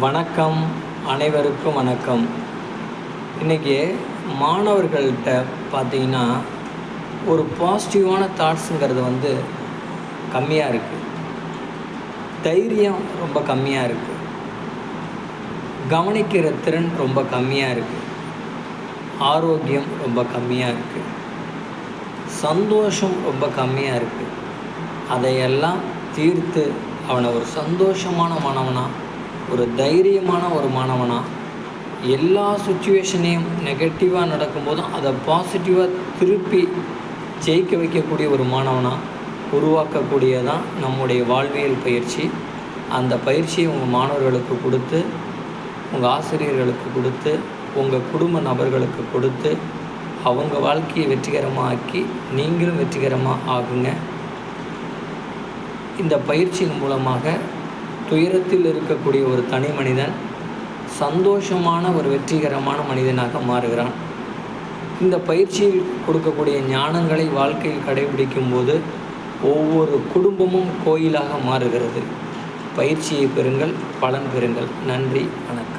வணக்கம், அனைவருக்கும் வணக்கம். இன்றைக்கி மாணவர்கள்ட்ட பார்த்திங்கன்னா ஒரு பாசிட்டிவான தாட்ஸுங்கிறது கம்மியாக இருக்குது. தைரியம் ரொம்ப கம்மியாக இருக்குது. கவனிக்கிற திறன் ரொம்ப கம்மியாக இருக்குது. ஆரோக்கியம் ரொம்ப கம்மியாக இருக்குது. சந்தோஷம் ரொம்ப கம்மியாக இருக்குது. அதையெல்லாம் தீர்த்து அவனை ஒரு சந்தோஷமான மாணவனாக, ஒரு தைரியமான ஒரு மாணவனாக, எல்லா சுச்சுவேஷனையும் நெகட்டிவாக நடக்கும்போதும் அதை பாசிட்டிவாக திருப்பி ஜெயிக்க வைக்கக்கூடிய ஒரு மாணவனாக உருவாக்கக்கூடியதான் நம்முடைய வாழ்வியல் பயிற்சி. அந்த பயிற்சியை உங்கள் மாணவர்களுக்கு கொடுத்து, உங்கள் ஆசிரியர்களுக்கு கொடுத்து, உங்கள் குடும்ப நபர்களுக்கு கொடுத்து, அவங்க வாழ்க்கையை வெற்றிகரமாக ஆக்கி நீங்களும் வெற்றிகரமாக ஆகுங்க. இந்த பயிற்சியின் மூலமாக துயரத்தில் இருக்கக்கூடிய ஒரு தனி மனிதன் சந்தோஷமான ஒரு வெற்றிகரமான மனிதனாக மாறுகிறான். இந்த பயிற்சியில் கொடுக்கக்கூடிய ஞானங்களை வாழ்க்கையில் கடைபிடிக்கும் போது ஒவ்வொரு குடும்பமும் கோயிலாக மாறுகிறது. பயிற்சியை பெறுங்கள், பலன் பெறுங்கள். நன்றி, வணக்கம்.